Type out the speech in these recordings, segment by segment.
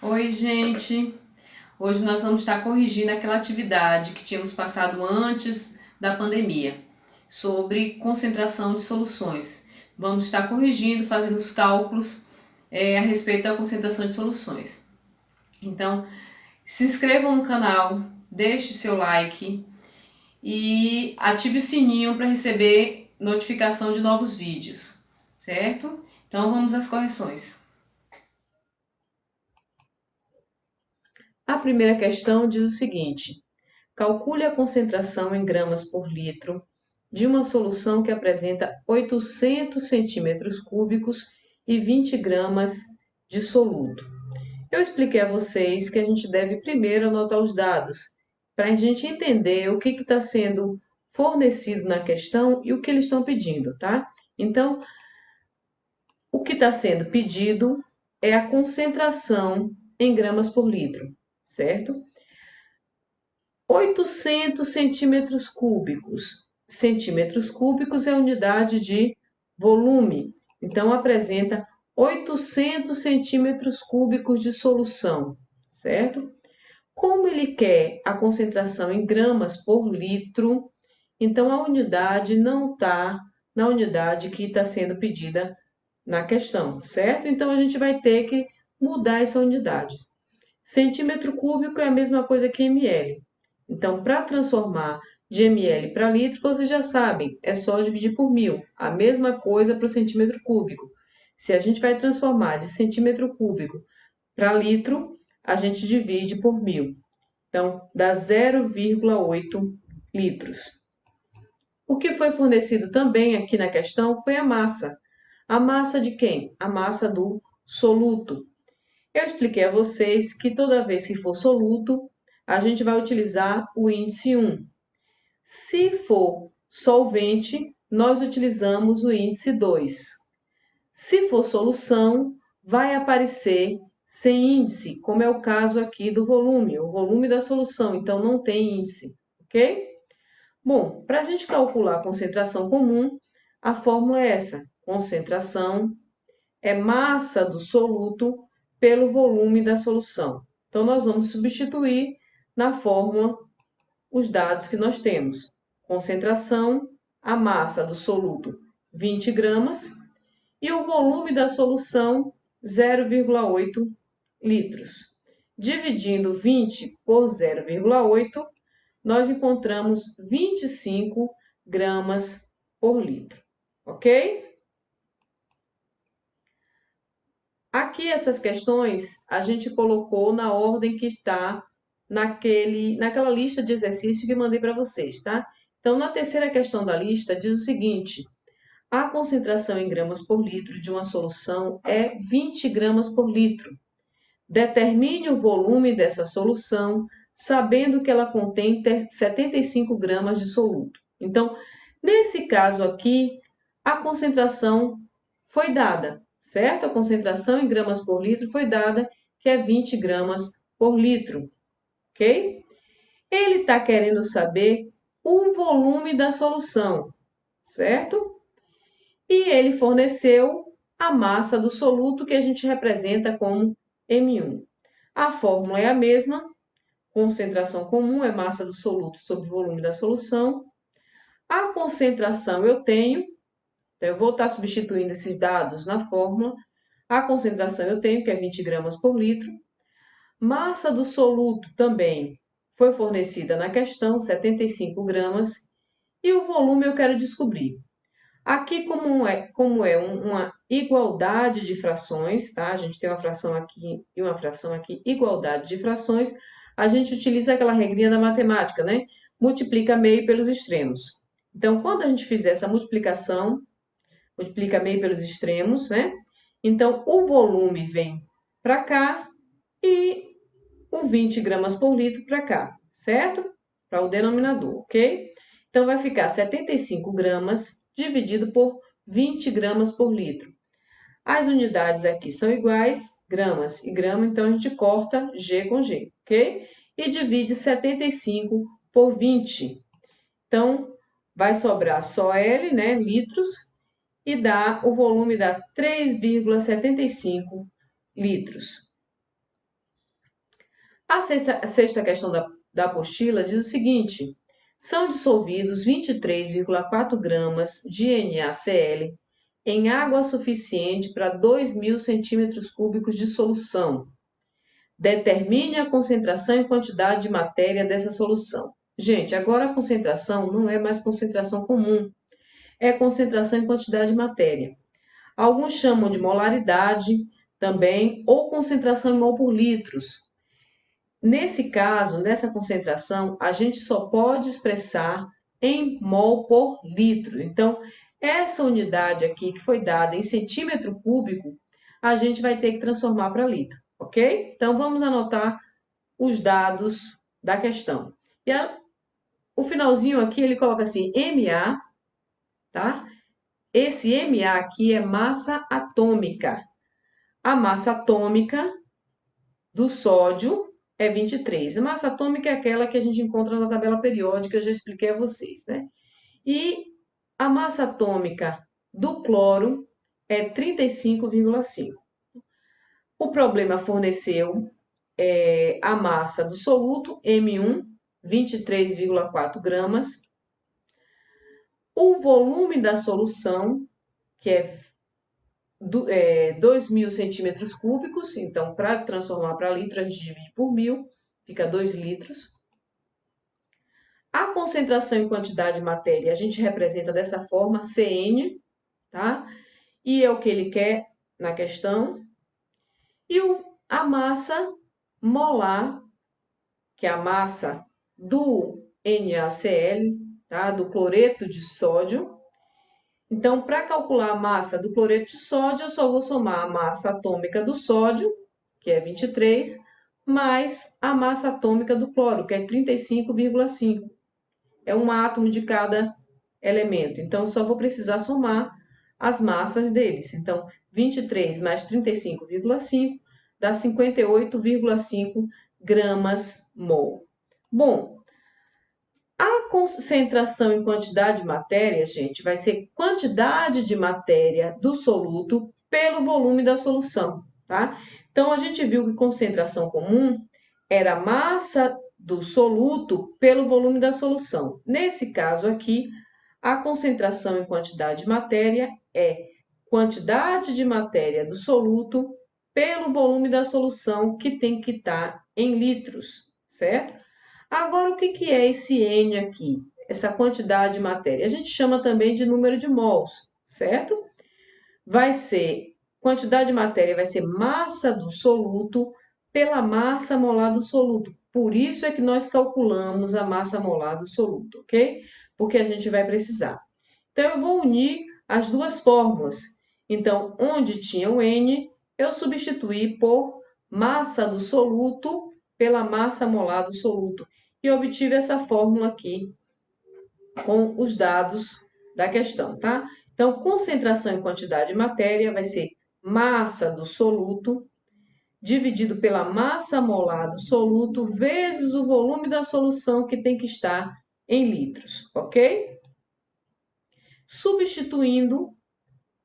Oi, gente! Hoje nós vamos estar corrigindo aquela atividade que tínhamos passado antes da pandemia, sobre concentração de soluções. Vamos estar corrigindo, fazendo os cálculos a respeito da concentração de soluções. Então, se inscrevam no canal, deixe seu like e ative o sininho para receber notificação de novos vídeos, certo? Então, vamos às correções. A primeira questão diz o seguinte: calcule a concentração em gramas por litro de uma solução que apresenta 800 centímetros cúbicos e 20 gramas de soluto. Eu expliquei a vocês que a gente deve primeiro anotar os dados, para a gente entender o que está sendo fornecido na questão e o que eles estão pedindo, tá? Então, o que está sendo pedido é a concentração em gramas por litro, certo? 800 centímetros cúbicos. Centímetros cúbicos é a unidade de volume. Então, apresenta 800 centímetros cúbicos de solução, certo? Como ele quer a concentração em gramas por litro, então a unidade não está na unidade que está sendo pedida na questão, certo? Então, a gente vai ter que mudar essa unidade. Centímetro cúbico é a mesma coisa que ml. Então, para transformar de ml para litro, vocês já sabem, é só dividir por 1000. A mesma coisa para o centímetro cúbico. Se a gente vai transformar de centímetro cúbico para litro, a gente divide por 1000. Então, dá 0,8 litros. O que foi fornecido também aqui na questão foi a massa. A massa de quem? A massa do soluto. Eu expliquei a vocês que toda vez que for soluto, a gente vai utilizar o índice 1. Se for solvente, nós utilizamos o índice 2. Se for solução, vai aparecer sem índice, como é o caso aqui do volume, o volume da solução, então não tem índice, ok? Bom, para a gente calcular a concentração comum, a fórmula é essa: concentração é massa do soluto pelo volume da solução. Então, nós vamos substituir na fórmula os dados que nós temos. Concentração, a massa do soluto, 20 gramas, e o volume da solução, 0,8 litros. Dividindo 20 por 0,8, nós encontramos 25 gramas por litro, ok? Aqui essas questões a gente colocou na ordem que está naquela lista de exercícios que mandei para vocês, tá? Então, na terceira questão da lista, diz o seguinte: a concentração em gramas por litro de uma solução é 20 gramas por litro. Determine o volume dessa solução, sabendo que ela contém 75 gramas de soluto. Então, nesse caso aqui, a concentração foi dada, certo? A concentração em gramas por litro foi dada, que é 20 gramas por litro, ok? Ele está querendo saber o volume da solução, certo? E ele forneceu a massa do soluto, que a gente representa como M1. A fórmula é a mesma, concentração comum é massa do soluto sobre volume da solução. A concentração eu tenho, então eu vou estar substituindo esses dados na fórmula. A concentração eu tenho, que é 20 gramas por litro. Massa do soluto também foi fornecida na questão, 75 gramas. E o volume eu quero descobrir. Aqui, como é uma igualdade de frações, tá? A gente tem uma fração aqui e uma fração aqui, igualdade de frações, a gente utiliza aquela regrinha da matemática, né? Multiplica meio pelos extremos. Então, quando a gente fizer essa multiplicação, multiplica meio pelos extremos, né? Então, o volume vem para cá e o 20 gramas por litro para cá, certo? Para o denominador, ok? Então, vai ficar 75 gramas dividido por 20 gramas por litro. As unidades aqui são iguais, gramas e grama, então a gente corta G com G, ok? E divide 75 por 20. Então, vai sobrar só L, né, litros, e o volume dá 3,75 litros. A sexta questão da apostila diz o seguinte: são dissolvidos 23,4 gramas de NaCl em água suficiente para 2.000 centímetros cúbicos de solução. Determine a concentração e quantidade de matéria dessa solução. Gente, agora a concentração não é mais concentração comum, é concentração em quantidade de matéria. Alguns chamam de molaridade também, ou concentração em mol por litros. Nesse caso, nessa concentração, a gente só pode expressar em mol por litro. Então, essa unidade aqui que foi dada em centímetro cúbico, a gente vai ter que transformar para litro, ok? Então, vamos anotar os dados da questão. E o finalzinho aqui, ele coloca assim, MA, tá? Esse MA aqui é massa atômica. A massa atômica do sódio é 23. A massa atômica é aquela que a gente encontra na tabela periódica, eu já expliquei a vocês, né? E a massa atômica do cloro é 35,5. O problema forneceu a massa do soluto, M1, 23,4 gramas. O volume da solução, que é 2.000 centímetros cúbicos, então, para transformar para litro, a gente divide por 1.000, fica 2 litros. A concentração em quantidade de matéria, a gente representa dessa forma, CN, tá? E é o que ele quer na questão. E a massa molar, que é a massa do NaCl, tá? Do cloreto de sódio. Então, para calcular a massa do cloreto de sódio, eu só vou somar a massa atômica do sódio, que é 23, mais a massa atômica do cloro, que é 35,5. É um átomo de cada elemento. Então, eu só vou precisar somar as massas deles. Então, 23 mais 35,5 dá 58,5 gramas mol. Bom, a concentração em quantidade de matéria, gente, vai ser quantidade de matéria do soluto pelo volume da solução, tá? Então, a gente viu que concentração comum era a massa do soluto pelo volume da solução. Nesse caso aqui, a concentração em quantidade de matéria é quantidade de matéria do soluto pelo volume da solução, que tem que estar em litros, certo? Agora, o que é esse N aqui? Essa quantidade de matéria. A gente chama também de número de mols, certo? Vai ser, quantidade de matéria vai ser massa do soluto pela massa molar do soluto. Por isso é que nós calculamos a massa molar do soluto, ok? Porque a gente vai precisar. Então, eu vou unir as duas fórmulas. Então, onde tinha o N, eu substituí por massa do soluto pela massa molar do soluto. E obtive essa fórmula aqui com os dados da questão, tá? Então, concentração em quantidade de matéria vai ser massa do soluto dividido pela massa molar do soluto vezes o volume da solução, que tem que estar em litros, ok? Substituindo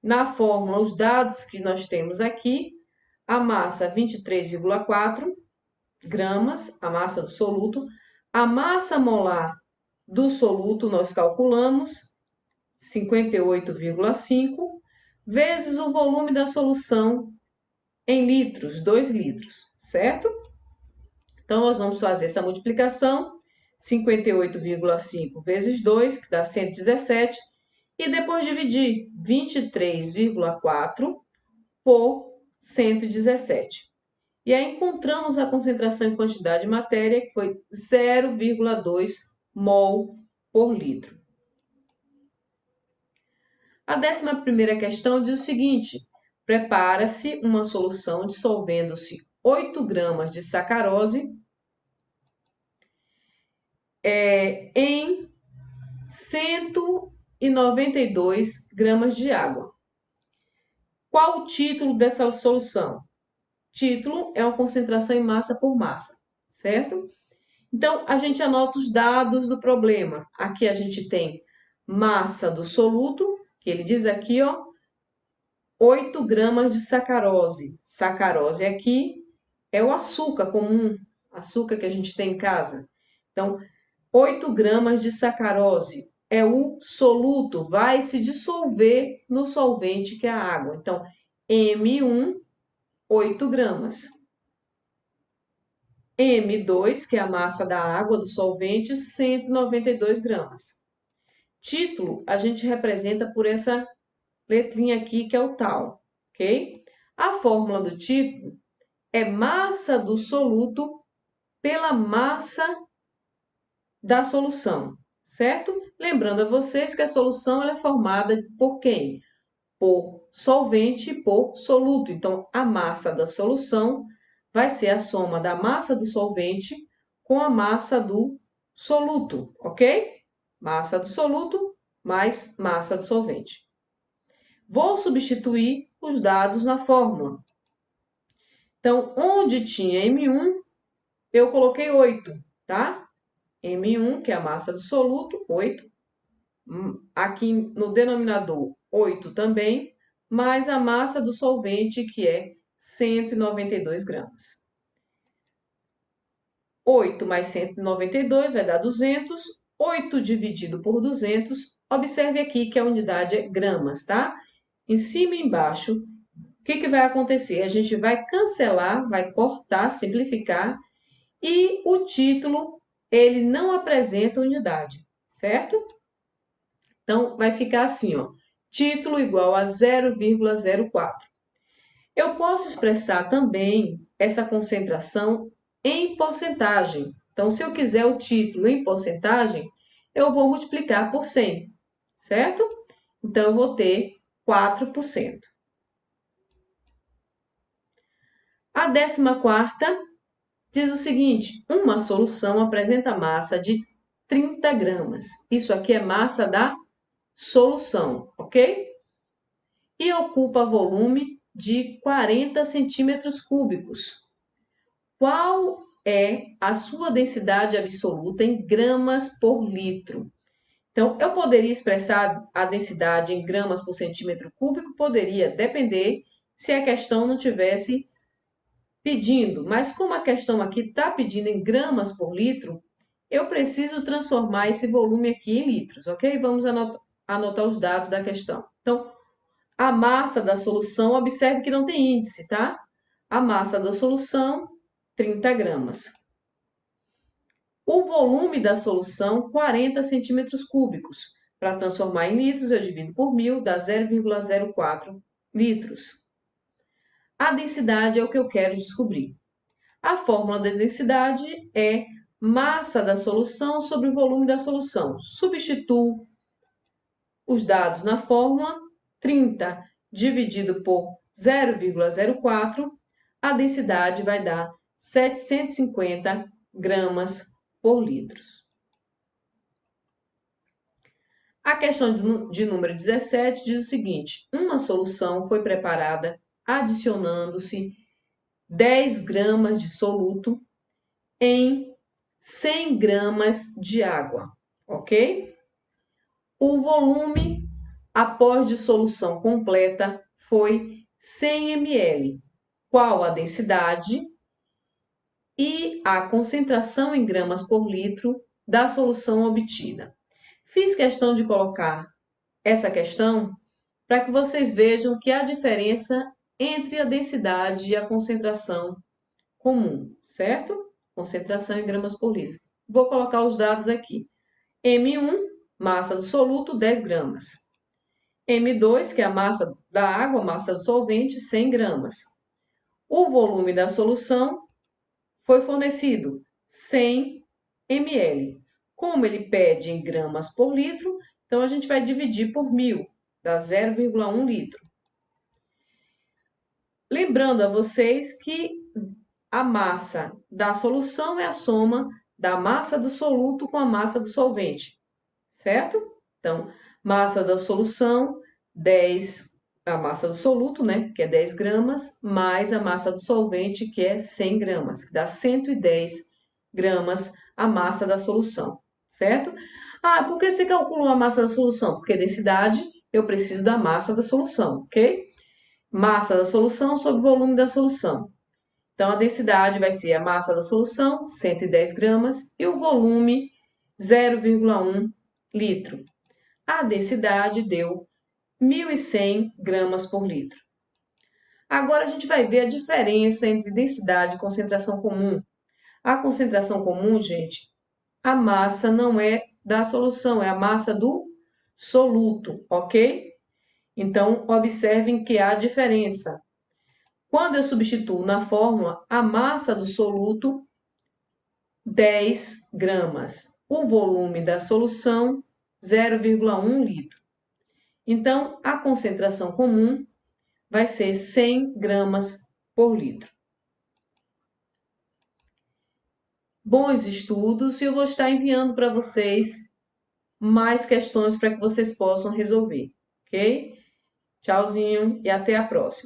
na fórmula os dados que nós temos aqui, a massa 23,4 gramas, a massa do soluto, a massa molar do soluto nós calculamos 58,5 vezes o volume da solução em litros, 2 litros, certo? Então, nós vamos fazer essa multiplicação, 58,5 vezes 2, que dá 117, e depois dividir 23,4 por 117. E aí encontramos a concentração em quantidade de matéria, que foi 0,2 mol por litro. A 11ª questão diz o seguinte: prepara-se uma solução dissolvendo-se 8 gramas de sacarose em 192 gramas de água. Qual o título dessa solução? Título é uma concentração em massa por massa, certo? Então, a gente anota os dados do problema. Aqui a gente tem massa do soluto, que ele diz aqui, ó, 8 gramas de sacarose. Sacarose aqui é o açúcar comum, açúcar que a gente tem em casa. Então, 8 gramas de sacarose é o soluto, vai se dissolver no solvente que é a água. Então, M1, 8 gramas. M2, que é a massa da água do solvente, 192 gramas. Título, a gente representa por essa letrinha aqui, que é o tal, ok? A fórmula do título é massa do soluto pela massa da solução, certo? Lembrando a vocês que a solução ela é formada por quem? Por solvente e por soluto. Então, a massa da solução vai ser a soma da massa do solvente com a massa do soluto, ok? Massa do soluto mais massa do solvente. Vou substituir os dados na fórmula. Então, onde tinha M1, eu coloquei 8, tá? M1, que é a massa do soluto, 8. Aqui no denominador, 8 também, mais a massa do solvente, que é 192 gramas. 8 mais 192 vai dar 200. 8 dividido por 200, observe aqui que a unidade é gramas, tá? Em cima e embaixo, o que vai acontecer? A gente vai cancelar, vai cortar, simplificar, e o título, ele não apresenta unidade, certo? Então, vai ficar assim, ó, título igual a 0,04. Eu posso expressar também essa concentração em porcentagem. Então, se eu quiser o título em porcentagem, eu vou multiplicar por 100, certo? Então, eu vou ter 4%. A 14ª diz o seguinte: uma solução apresenta massa de 30 gramas. Isso aqui é massa da solução, ok? E ocupa volume de 40 centímetros cúbicos. Qual é a sua densidade absoluta em gramas por litro? Então, eu poderia expressar a densidade em gramas por centímetro cúbico? Poderia, depender se a questão não tivesse pedindo, mas como a questão aqui está pedindo em gramas por litro, eu preciso transformar esse volume aqui em litros, ok? Vamos anotar os dados da questão. Então, a massa da solução, observe que não tem índice, tá? A massa da solução, 30 gramas. O volume da solução, 40 centímetros cúbicos. Para transformar em litros, eu divido por 1000, dá 0,04 litros. A densidade é o que eu quero descobrir. A fórmula da densidade é massa da solução sobre o volume da solução. Substituo os dados na fórmula, 30 dividido por 0,04, a densidade vai dar 750 gramas por litro. A questão de número 17 diz o seguinte: uma solução foi preparada adicionando-se 10 gramas de soluto em 100 gramas de água, ok? O volume após dissolução completa foi 100 ml. Qual a densidade e a concentração em gramas por litro da solução obtida? Fiz questão de colocar essa questão para que vocês vejam que há diferença entre a densidade e a concentração comum, certo? Concentração em gramas por litro. Vou colocar os dados aqui. M1, massa do soluto, 10 gramas. M2, que é a massa da água, massa do solvente, 100 gramas. O volume da solução foi fornecido 100 ml. Como ele pede em gramas por litro, então a gente vai dividir por 1000, dá 0,1 litro. Lembrando a vocês que a massa da solução é a soma da massa do soluto com a massa do solvente, certo? Então, massa da solução, 10, a massa do soluto, né, que é 10 gramas, mais a massa do solvente, que é 100 gramas, que dá 110 gramas a massa da solução, certo? Ah, por que você calculou a massa da solução? Porque densidade, eu preciso da massa da solução, ok? Massa da solução sobre volume da solução. Então, a densidade vai ser a massa da solução, 110 gramas, e o volume, 0,1 litro. A densidade deu 1.100 gramas por litro. Agora, a gente vai ver a diferença entre densidade e concentração comum. A concentração comum, gente, a massa não é da solução, é a massa do soluto, ok? Então, observem que há diferença. Quando eu substituo na fórmula a massa do soluto, 10 gramas. O volume da solução, 0,1 litro. Então, a concentração comum vai ser 100 gramas por litro. Bons estudos e eu vou estar enviando para vocês mais questões para que vocês possam resolver, ok? Tchauzinho e até a próxima.